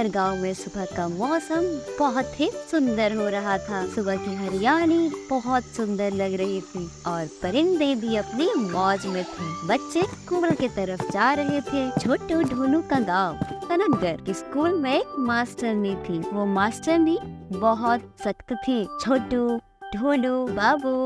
इधर गांव में सुबह का मौसम बहुत ही सुंदर हो रहा था। सुबह की हरियाली बहुत सुंदर लग रही थी और परिंदे भी अपनी मौज में थे। बच्चे स्कूल की तरफ जा रहे थे। छोटू ढोलू का गांव कनकगढ़। स्कूल में एक मास्टरनी थी। वो मास्टरनी बहुत सख्त थी। छोटू, ढोलू, बाबू,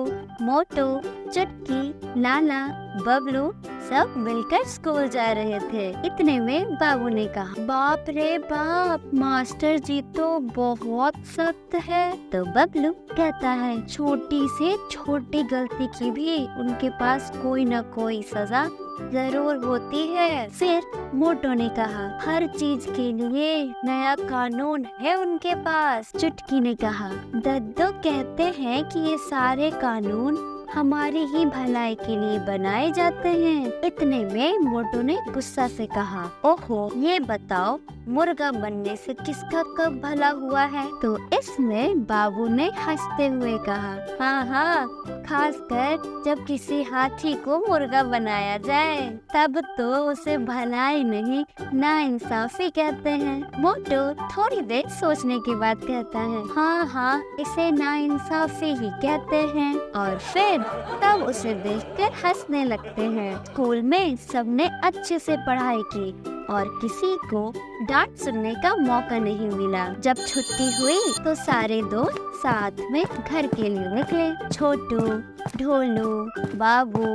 मोटू, चुटकी, लाला, बबलू सब मिलकर स्कूल जा रहे थे। इतने में बाबू ने कहा, बाप रे बाप, मास्टर जी तो बहुत सख्त है। तो बबलू कहता है, छोटी से छोटी गलती की भी उनके पास कोई न कोई सजा जरूर होती है। फिर मोटो ने कहा, हर चीज के लिए नया कानून है उनके पास। चुटकी ने कहा, दद्दू कहते हैं कि ये सारे कानून हमारी ही भलाई के लिए बनाए जाते हैं। इतने में मोटू ने गुस्सा से कहा, ओहो, ये बताओ मुर्गा बनने से किसका कब भला हुआ है? तो इसमें बाबू ने हंसते हुए कहा, हाँ हाँ, खासकर जब किसी हाथी को मुर्गा बनाया जाए तब तो उसे भलाई नहीं नाइंसाफी कहते हैं। मोटू थोड़ी देर सोचने के बाद कहता है, हाँ हाँ, इसे नाइंसाफी ही कहते हैं। और फिर तब उसे देखकर हंसने लगते हैं। स्कूल में सबने अच्छे से पढ़ाई की और किसी को डांट सुनने का मौका नहीं मिला। जब छुट्टी हुई तो सारे दोस्त साथ में घर के लिए निकले। छोटू, ढोलू, बाबू,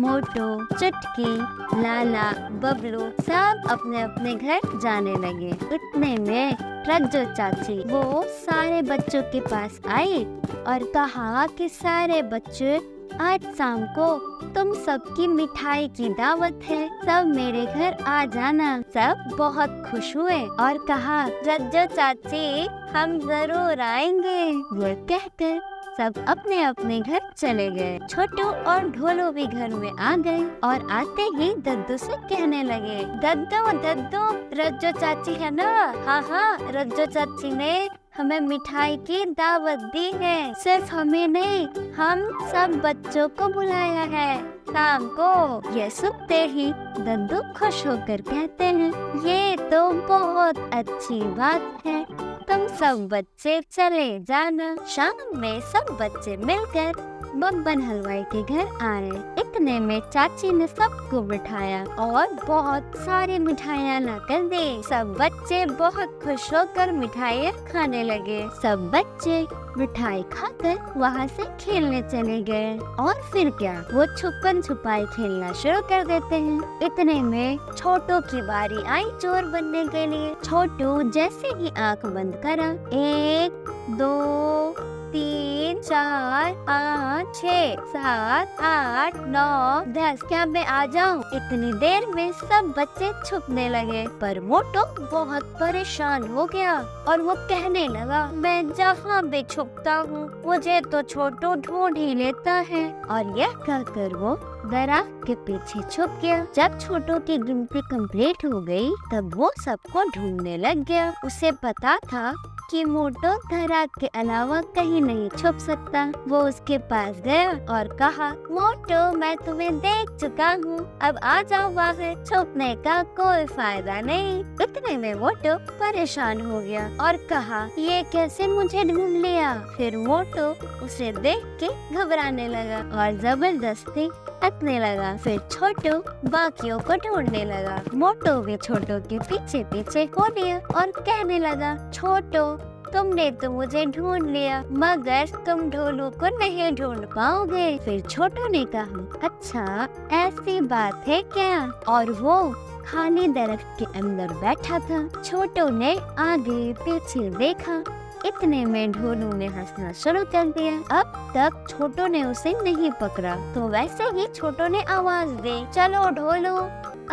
मोटू, चुटकी, लाला, बबलू सब अपने अपने घर जाने लगे। इतने में रज्जो चाची वो सारे बच्चों के पास आई और कहा कि सारे बच्चे, आज शाम को तुम सबकी मिठाई की दावत है, सब मेरे घर आ जाना। सब बहुत खुश हुए और कहा, रज्जो चाची, हम जरूर आएंगे। ये कहकर सब अपने अपने घर चले गए। छोटू और ढोलू भी घर में आ गए और आते ही दद्दू से कहने लगे, दद्दू दद्दू, रज्जो चाची है ना? हाँ हाँ, रज्जो चाची ने हमें मिठाई की दावत दी है। सिर्फ हमें नहीं, हम सब बच्चों को बुलाया है शाम को। ये सुनते ही दद्दू खुश होकर कहते हैं, ये तो बहुत अच्छी बात है, तुम सब बच्चे चले जाना। शाम में सब बच्चे मिलकर बब्बन हलवाई के घर आए। इतने में चाची ने सबको बिठाया और बहुत सारी मिठाइयाँ लाकर दी। सब बच्चे बहुत खुश होकर मिठाइयाँ खाने लगे। सब बच्चे मिठाई खाकर वहाँ से खेलने चले गए। और फिर क्या, वो छुपन छुपाई खेलना शुरू कर देते हैं। इतने में छोटू की बारी आई चोर बनने के लिए। छोटू जैसे ही आँख बंद करा, 1 2 3 4 5 6 7 8 9 10, क्या मैं आ जाऊं? इतनी देर में सब बच्चे छुपने लगे, पर मोटू बहुत परेशान हो गया और वो कहने लगा, मैं जहाँ भी छुपता हूँ मुझे तो छोटू ढूंढ ही लेता है। और यह कहकर वो दरख्त के पीछे छुप गया। जब छोटू की गिनती कंप्लीट हो गई तब वो सबको ढूंढने लग गया। उसे पता था कि मोटू दरख्त के अलावा कहीं नहीं छुप सकता। वो उसके पास गया और कहा, मोटू, मैं तुम्हें देख चुका हूँ, अब आ जाओ बाहर, छुपने का कोई फायदा नहीं। इतने में मोटू परेशान हो गया और कहा, ये कैसे मुझे ढूंढ लिया? फिर मोटू उसे देख के घबराने लगा और जबरदस्ती हंसने लगा। फिर छोटू बाकियों को ढूंढने लगा। मोटू भी छोटू के पीछे पीछे हो लिया और कहने लगा, छोटू, तुमने तो मुझे ढूंढ लिया मगर तुम ढोलू को नहीं ढूंढ पाओगे। फिर छोटू ने कहा, अच्छा ऐसी बात है क्या? और वो खाली दरख्त के अंदर बैठा था। छोटू ने आगे पीछे देखा। इतने में ढोलू ने हंसना शुरू कर दिया। अब तक छोटू ने उसे नहीं पकड़ा तो वैसे ही छोटू ने आवाज दी, चलो ढोलू,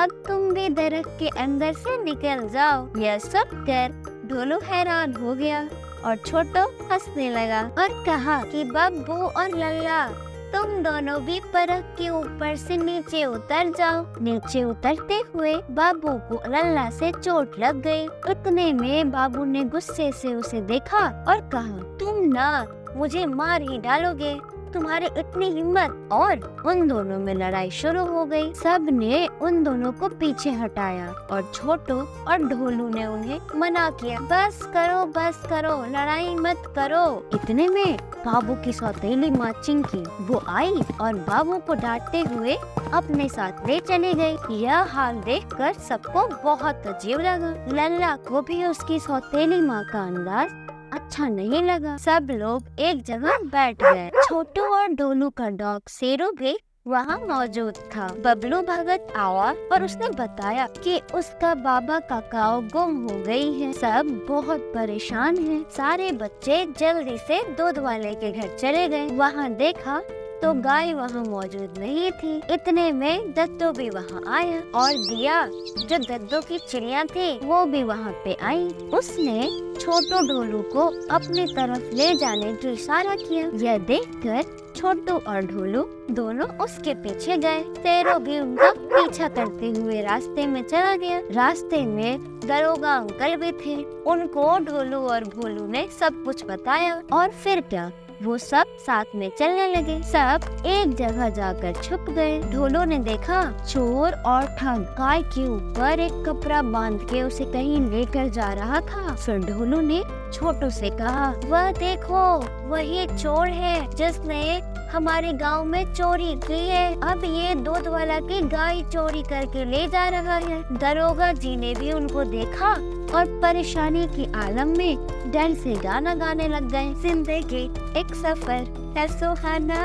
अब तुम भी दरख्त के अंदर से निकल जाओ। यह सब कर ढोलू हैरान हो गया और छोटू हंसने लगा और कहा कि बब्बू और लल्ला, तुम दोनों भी परख के ऊपर से नीचे उतर जाओ। नीचे उतरते हुए बाबू को लल्ला से चोट लग गई। इतने में बाबू ने गुस्से से उसे देखा और कहा, तुम ना मुझे मार ही डालोगे। तुम्हारी इतनी हिम्मत। और उन दोनों में लड़ाई शुरू हो गई। सब ने उन दोनों को पीछे हटाया और छोटू और ढोलू ने उन्हें मना किया, बस करो, लड़ाई मत करो। इतने में बाबू की सौतेली माँ चिंकी वो आई और बाबू को डांटते हुए अपने साथ ले चली गई। यह हाल देखकर सबको बहुत अजीब लगा। लल्ला को भी उसकी सौतेली माँ का अंदाज अच्छा नहीं लगा। सब लोग एक जगह बैठ गए। छोटू और डोलू का डॉग शेरू भी वहाँ मौजूद था। बबलू भगत आया और उसने बताया कि उसका बाबा का काऊ गुम हो गई है। सब बहुत परेशान हैं। सारे बच्चे जल्दी से दूध वाले के घर चले गए। वहाँ देखा तो गाय वहाँ मौजूद नहीं थी। इतने में दद्दू भी वहाँ आया और दिया जो दद्दू की चिड़िया थी वो भी वहाँ पे आई। उसने छोटू ढोलू को अपनी तरफ ले जाने का इशारा किया। यह देखकर छोटू और ढोलू दोनों उसके पीछे गए। शेरू भी उनका पीछा करते हुए रास्ते में चला गया। रास्ते में दरोगा अंकल भी थे। उनको ढोलू और भोलू ने सब कुछ बताया और फिर क्या, वो सब साथ में चलने लगे। सब एक जगह जाकर छुप गए। ढोलू ने देखा चोर और ठग गाय के ऊपर एक कपड़ा बांध के उसे कहीं लेकर जा रहा था। फिर ढोलू ने छोटू से कहा, वह देखो वही चोर है जिसने हमारे गांव में चोरी की है। अब ये दूध वाला की गाय चोरी करके ले जा रहा है। दरोगा जी ने भी उनको देखा और परेशानी की आलम में डर से गाना गाने लग गए। जिंदगी एक सफर है सुहाना,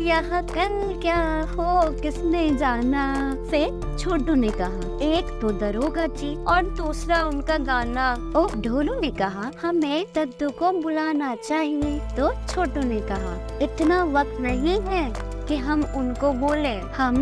यहाँ कल क्या हो किसने जाना। फिर छोटू ने कहा, एक तो दरोगा जी और दूसरा उनका गाना। ओ ढोलू ने कहा, हमें दद्दू को बुलाना चाहिए। तो छोटू ने कहा, इतना वक्त नहीं है कि हम उनको बोले, हम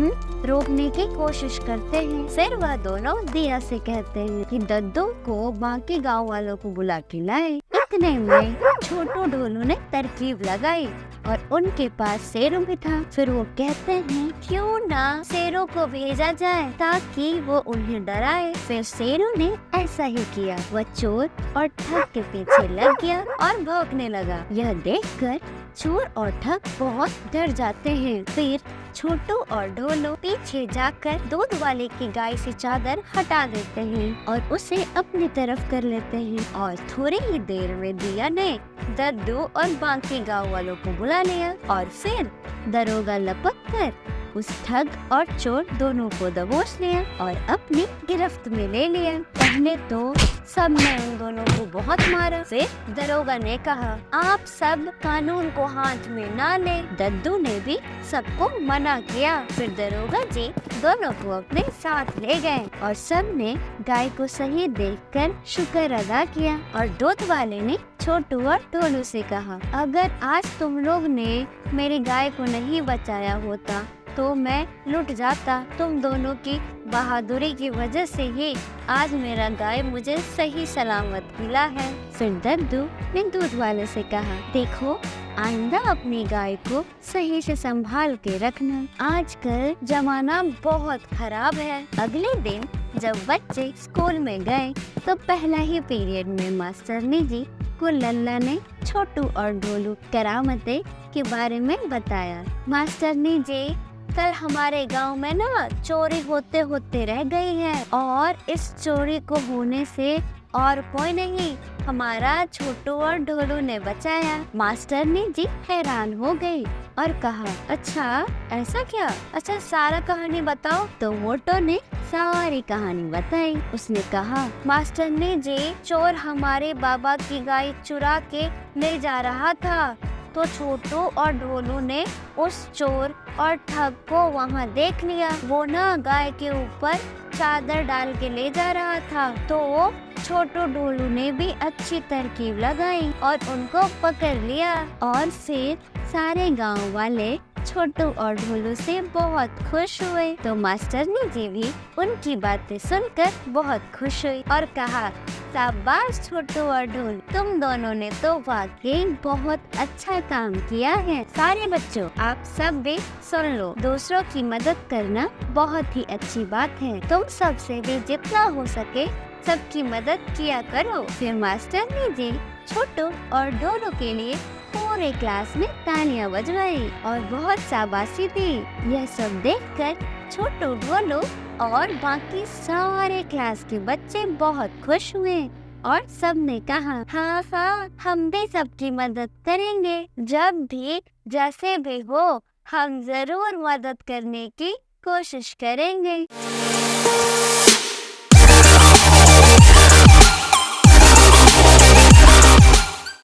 रोकने की कोशिश करते हैं। फिर वह दोनों दिया से कहते हैं कि दद्दू को बाकी गांव वालों को बुला के लाए। इतने में छोटू ढोलू ने तरकीब लगाई और उनके पास शेरू भी था। फिर वो कहते हैं क्यों ना शेरू को भेजा जाए ताकि वो उन्हें डराए। फिर शेरू ने ऐसा ही किया। वह चोर और ठग के पीछे लग गया और भौंकने लगा। यह देखकर चोर और ठग बहुत डर जाते हैं। फिर छोटू और ढोलू पीछे जाकर दूध वाले की गाय से चादर हटा देते हैं और उसे अपनी तरफ कर लेते हैं। और थोड़ी ही देर में दिया ने दद्दू और बाकी गांव वालों को बुला लिया और फिर दरोगा लपक कर उस ठग और चोर दोनों को दबोच लिया और अपनी गिरफ्त में ले लिया। पहले तो सब ने उन दोनों को बहुत मारा। फिर दरोगा ने कहा, आप सब कानून को हाथ में ना ले। दद्दू ने भी सबको मना किया। फिर दरोगा जी दोनों को अपने साथ ले गए और सब ने गाय को सही देखकर शुक्र अदा किया। और दूध वाले ने छोटू और ढोलू से कहा, अगर आज तुम लोग ने मेरी गाय को नहीं बचाया होता तो मैं लुट जाता। तुम दोनों की बहादुरी की वजह से ही आज मेरा गाय मुझे सही सलामत मिला है। फिर दद्दू ने दूध वाले से कहा, देखो आइंदा अपनी गाय को सही से संभाल के रखना। आजकल जमाना बहुत खराब है। अगले दिन जब बच्चे स्कूल में गए तो पहला ही पीरियड में मास्टरनी जी को लल्ला ने छोटू और ढोलू करामते के बारे में बताया। मास्टरनी जी, कल हमारे गांव में ना चोरी होते होते रह गई है और इस चोरी को होने से और कोई नहीं, हमारा छोटू और ढोलू ने बचाया। मास्टरनी जी हैरान हो गई और कहा, अच्छा ऐसा क्या? अच्छा सारा कहानी बताओ। तो मोटो ने सारी कहानी बताई। उसने कहा, मास्टरनी जी, चोर हमारे बाबा की गाय चुरा के ले जा रहा था तो छोटू और ढोलू ने उस चोर और ठग को वहाँ देख लिया। वो ना गाय के ऊपर चादर डाल के ले जा रहा था। तो छोटू ढोलू ने भी अच्छी तरकीब लगाई और उनको पकड़ लिया। और फिर सारे गांव वाले छोटू और ढोलू से बहुत खुश हुए। तो मास्टरनी जी भी उनकी बातें सुनकर बहुत खुश हुई और कहा, शाबाश छोटू और ढोलू, तुम दोनों ने तो वाकई बहुत अच्छा काम किया है। सारे बच्चों, आप सब भी सुन लो, दूसरों की मदद करना बहुत ही अच्छी बात है। तुम सबसे भी जितना हो सके सबकी मदद किया करो। फिर मास्टरनी जी छोटू और ढोलू के लिए पूरे क्लास में तालियां बज गई और बहुत शाबाशी दी। यह सब देखकर छोटू ढोलू और बाकी सारे क्लास के बच्चे बहुत खुश हुए और सबने कहा, हाँ हाँ, हम भी सबकी मदद करेंगे। जब भी जैसे भी हो, हम जरूर मदद करने की कोशिश करेंगे।